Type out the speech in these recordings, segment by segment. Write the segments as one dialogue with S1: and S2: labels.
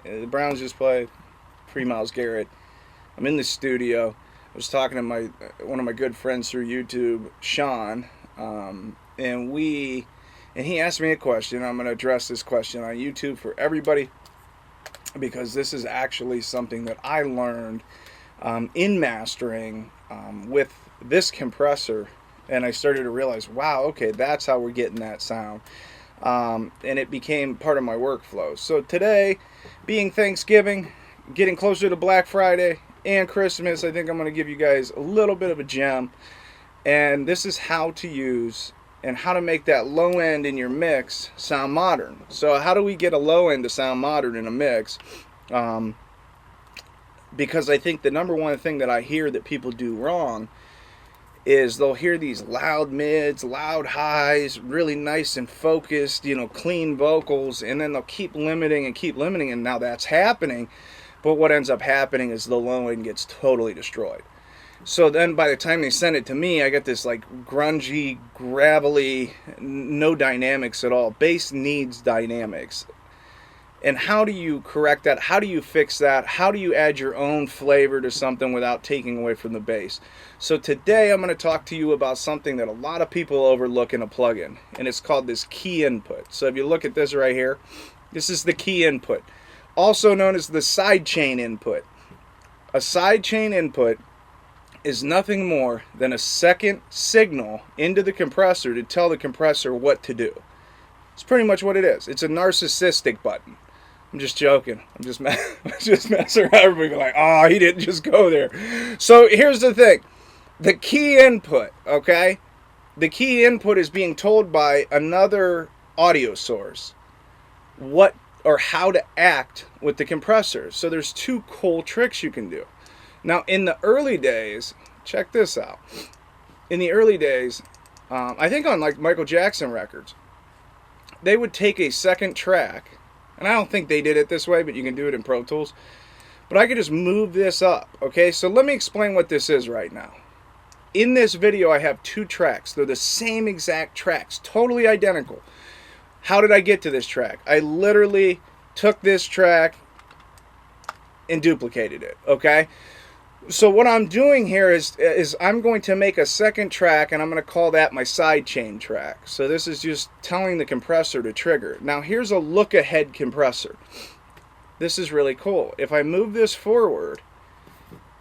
S1: The Browns just played. Free Myles Garrett. I'm in the studio. I was talking to one of my good friends through YouTube, Sean, and he asked me a question. I'm going to address this question on YouTube for everybody because this is actually something that I learned in mastering with this compressor, and I started to realize, wow, okay, that's how we're getting that sound. And it became part of my workflow. So today, being Thanksgiving, getting closer to Black Friday and Christmas, I think I'm going to give you guys a little bit of a gem. And this is how to use and how to make that low end in your mix sound modern. So how do we get a low end to sound modern in a mix? Because I think the number one thing that I hear that people do wrong is they'll hear these loud mids, loud highs, really nice and focused, clean vocals, and then they'll keep limiting, and now that's happening. But what ends up happening is the low end gets totally destroyed. So then by the time they send it to me, I get this like grungy, gravelly, no dynamics at all. Bass needs dynamics. And how do you correct that? How do you fix that? How do you add your own flavor to something without taking away from the bass? So today I'm going to talk to you about something that a lot of people overlook in a plugin, and it's called this key input. So if you look at this right here, this is the key input, also known as the sidechain input. A sidechain input is nothing more than a second signal into the compressor to tell the compressor what to do. It's pretty much what it is. It's a narcissistic button. I'm just joking. I'm just messing around. Everybody like, oh, he didn't just go there. So here's the thing. The key input, okay? The key input is being told by another audio source what or how to act with the compressor. So there's two cool tricks you can do. Now, in the early days, check this out. In the early days, I think on like Michael Jackson records, they would take a second track, and I don't think they did it this way, but you can do it in Pro Tools. But I could just move this up, okay? So let me explain what this is right now. In this video, I have two tracks. They're the same exact tracks, totally identical. How did I get to this track? I literally took this track and duplicated it, okay? So what I'm doing here is I'm going to make a second track, and I'm going to call that my sidechain track. So this is just telling the compressor to trigger. Now here's a look ahead compressor. This is really cool. If I move this forward,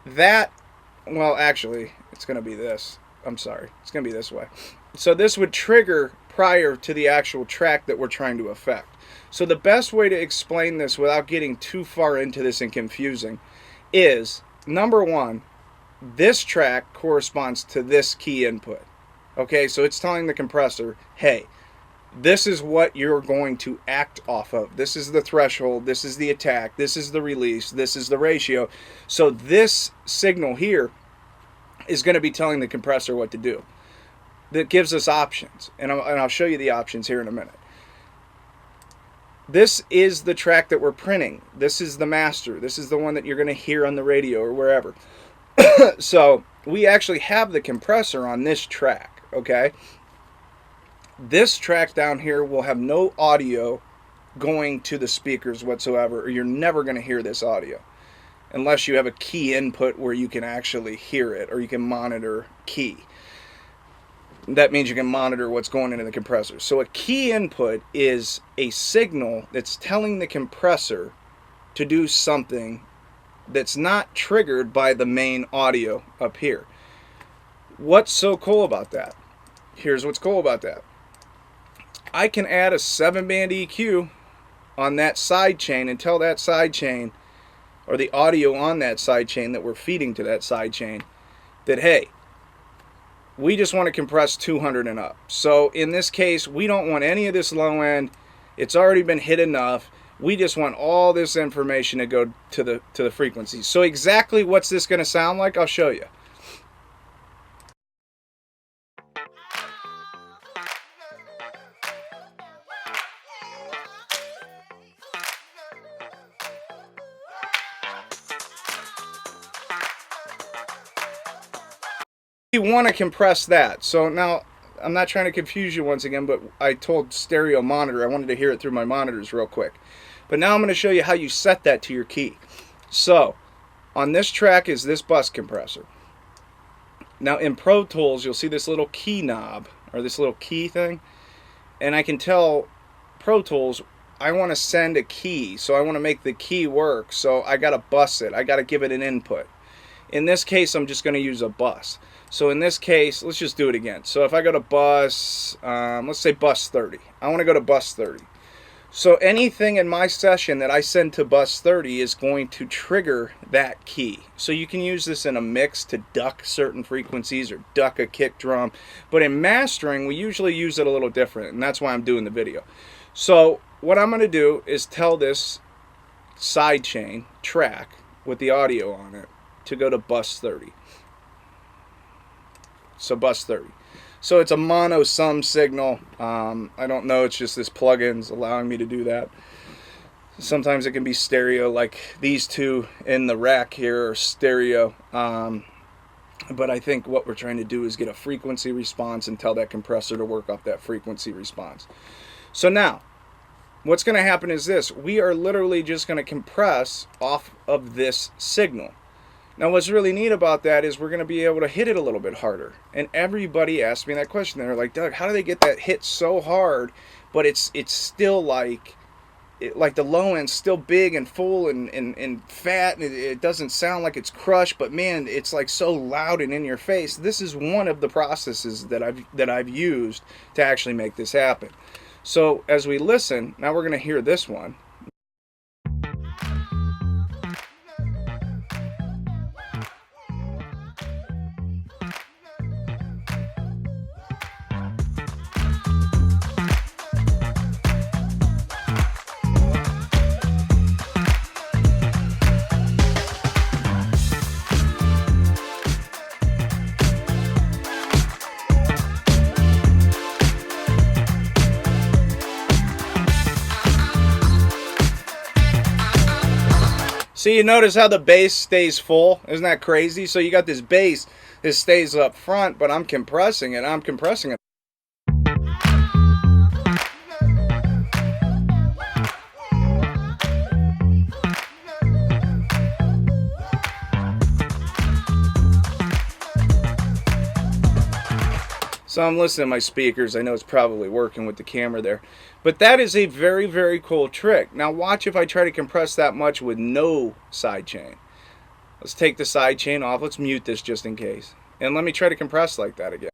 S1: well, actually, it's going to be this. I'm sorry. It's going to be this way. So this would trigger prior to the actual track that we're trying to affect. So the best way to explain this without getting too far into this and confusing is, number one, this track corresponds to this key input. Okay, so it's telling the compressor, hey, this is what you're going to act off of. This is the threshold, this is the attack, this is the release, this is the ratio. So this signal here is going to be telling the compressor what to do. That gives us options, and I'll show you the options here in a minute. This is the track that we're printing. This is the master. This is the one that you're going to hear on the radio or wherever. So we actually have the compressor on this track, okay? This track down here will have no audio going to the speakers whatsoever, or you're never going to hear this audio unless you have a key input where you can actually hear it, or you can monitor key. That means you can monitor what's going into the compressor. So a key input is a signal that's telling the compressor to do something that's not triggered by the main audio up here. What's so cool about that? Here's what's cool about that. I can add a 7-band EQ on that side chain and tell that side chain, or the audio on that side chain that we're feeding to that side chain, that hey, we just want to compress 200 and up. So in this case, we don't want any of this low end. It's already been hit enough. We just want all this information to go to the frequency. So exactly what's this going to sound like? I'll show you. You want to compress that. So now I'm not trying to confuse you once again, but I told stereo monitor I wanted to hear it through my monitors real quick. But now I'm going to show you how you set that to your key. So on this track is this bus compressor. Now in Pro Tools, you'll see this little key knob, or this little key thing, and I can tell Pro Tools I want to send a key, so I want to make the key work, so I got to bus it. I got to give it an input. In this case, I'm just going to use a bus. So in this case, let's just do it again. So if I go to bus, let's say bus 30. I want to go to bus 30. So anything in my session that I send to bus 30 is going to trigger that key. So you can use this in a mix to duck certain frequencies or duck a kick drum. But in mastering, we usually use it a little different, and that's why I'm doing the video. So what I'm going to do is tell this sidechain track with the audio on it to go to bus 30. So bus 30. So it's a mono sum signal. I don't know, it's just this plugin's allowing me to do that. Sometimes it can be stereo, like these two in the rack here are stereo. But I think what we're trying to do is get a frequency response and tell that compressor to work off that frequency response. So now, what's going to happen is this. We are literally just going to compress off of this signal. Now what's really neat about that is we're going to be able to hit it a little bit harder. And everybody asked me that question. They're like, Doug, how do they get that hit so hard, but it's still like the low end's still big and full and fat, and it doesn't sound like it's crushed, but man, it's like so loud and in your face. This is one of the processes that I've used to actually make this happen. So as we listen, now we're going to hear this one. So you notice how the bass stays full? Isn't that crazy? So you got this bass that stays up front, but I'm compressing it. So I'm listening to my speakers. I know it's probably working with the camera there. But that is a very, very cool trick. Now watch if I try to compress that much with no sidechain. Let's take the sidechain off. Let's mute this just in case. And let me try to compress like that again.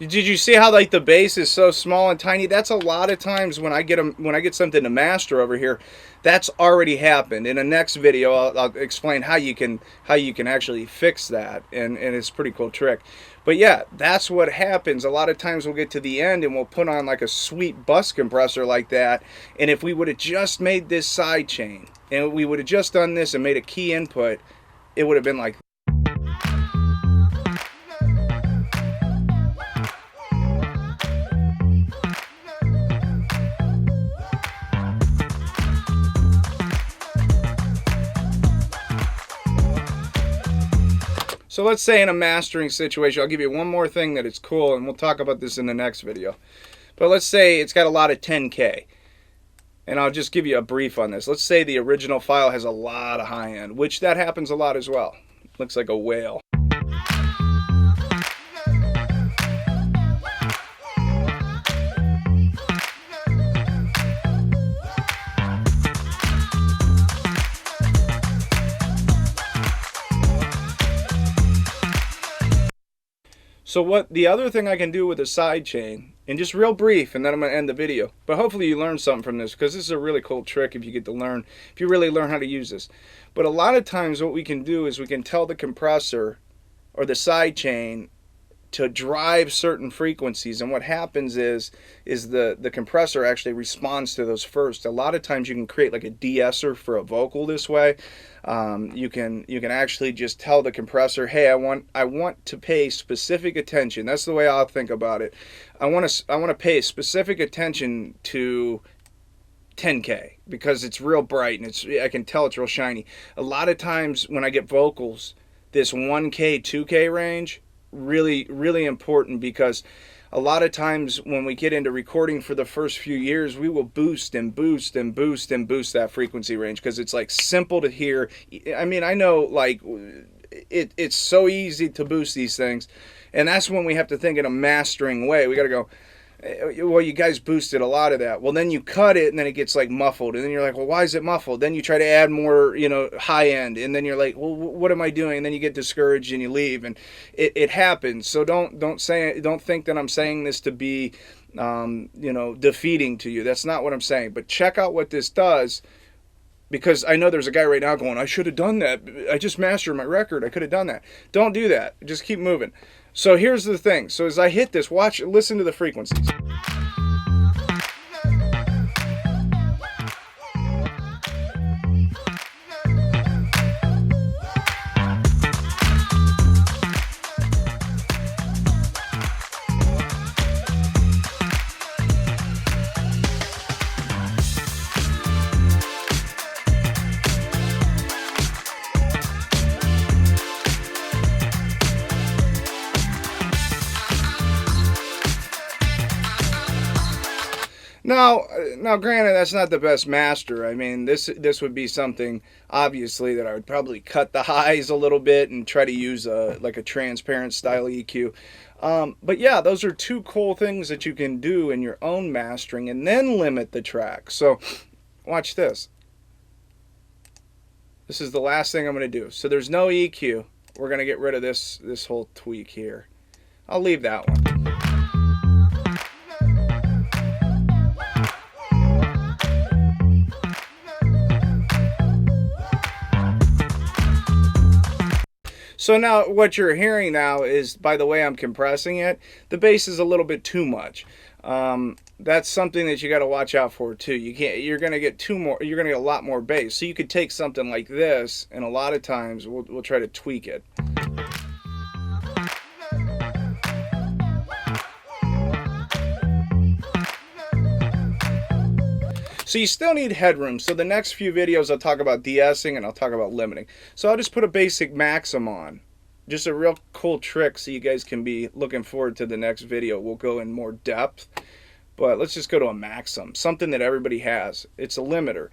S1: Did you see how like the bass is so small and tiny? That's a lot of times when I get something to master over here, that's already happened. In the next video, I'll explain how you can actually fix that, and it's a pretty cool trick. But yeah, that's what happens. A lot of times we'll get to the end and we'll put on like a sweet bus compressor like that, and if we would have just made this sidechain and we would have just done this and made a key input, it would have been like. So let's say in a mastering situation, I'll give you one more thing that it's cool, and we'll talk about this in the next video. But let's say it's got a lot of 10K, and I'll just give you a brief on this. Let's say the original file has a lot of high end, which that happens a lot as well. Looks like a whale. So what the other thing I can do with a sidechain, and just real brief, and then I'm going to end the video, but hopefully you learned something from this, because this is a really cool trick if you get to learn, if you really learn how to use this. But a lot of times what we can do is we can tell the compressor or the sidechain to drive certain frequencies, and what happens is the compressor actually responds to those first. A lot of times you can create like a de-esser for a vocal this way. You can actually just tell the compressor, hey, I want to pay specific attention. That's the way I'll think about it. I want to pay specific attention to 10K because it's real bright and I can tell it's real shiny. A lot of times when I get vocals, this 1K, 2K range, really, really important, because a lot of times when we get into recording for the first few years, we will boost and boost and boost and boost that frequency range because it's like simple to hear. I mean, I know like it's so easy to boost these things, and that's when we have to think in a mastering way. We got to go, well, you guys boosted a lot of that. Well, then you cut it and then it gets like muffled. And then you're like, well, why is it muffled? Then you try to add more, high end. And then you're like, well, what am I doing? And then you get discouraged and you leave. And it happens. So don't think that I'm saying this to be, defeating to you. That's not what I'm saying. But check out what this does. Because I know there's a guy right now going, I should have done that. I just mastered my record. I could have done that. Don't do that. Just keep moving. So here's the thing. So as I hit this, listen to the frequencies. Now, granted, that's not the best master. I mean, this would be something, obviously, that I would probably cut the highs a little bit and try to use like a transparent style EQ. But yeah, those are two cool things that you can do in your own mastering and then limit the track. So watch this. This is the last thing I'm going to do. So there's no EQ. We're going to get rid of this whole tweak here. I'll leave that one. So now what you're hearing now is, by the way I'm compressing it, the bass is a little bit too much. That's something that you got to watch out for too. You're going to get a lot more bass. So you could take something like this, and a lot of times we'll try to tweak it. So you still need headroom. So the next few videos I'll talk about de-essing and I'll talk about limiting. So I'll just put a basic maxim on. Just a real cool trick so you guys can be looking forward to the next video. We'll go in more depth. But let's just go to a maxim. Something that everybody has. It's a limiter.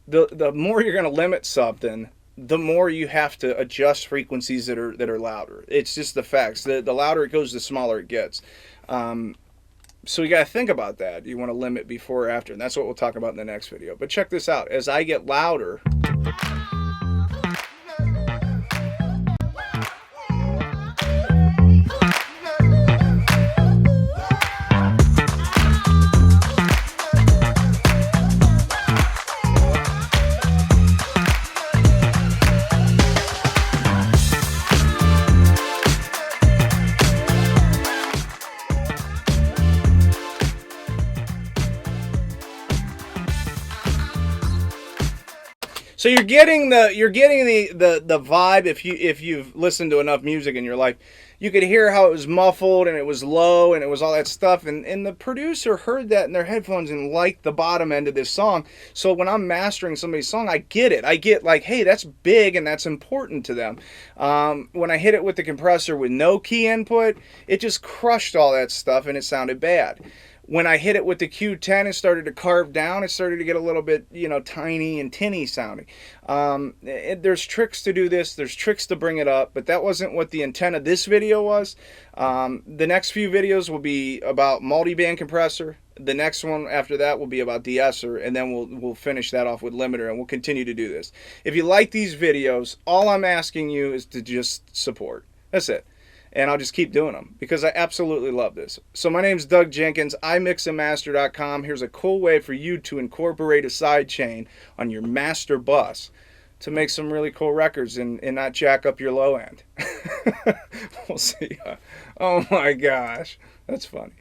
S1: The more you're going to limit something, the more you have to adjust frequencies that are louder. It's just the facts. The louder it goes, the smaller it gets. So you got to think about that. You want to limit before or after. And that's what we'll talk about in the next video. But check this out. As I get louder, so you're getting the vibe. If you've listened to enough music in your life, you could hear how it was muffled and it was low and it was all that stuff. And the producer heard that in their headphones and liked the bottom end of this song. So when I'm mastering somebody's song, I get it. I get like, hey, that's big and that's important to them. When I hit it with the compressor with no key input, it just crushed all that stuff and it sounded bad. When I hit it with the Q10 and started to carve down, it started to get a little bit, tiny and tinny sounding. There's tricks to do this. There's tricks to bring it up, but that wasn't what the intent of this video was. The next few videos will be about multi-band compressor. The next one after that will be about de-esser, and then we'll finish that off with limiter, and we'll continue to do this. If you like these videos, all I'm asking you is to just support. That's it. And I'll just keep doing them because I absolutely love this. So my name's Doug Jenkins, imixandmaster.com. Here's a cool way for you to incorporate a sidechain on your master bus to make some really cool records and not jack up your low end. We'll see. Oh my gosh, that's funny.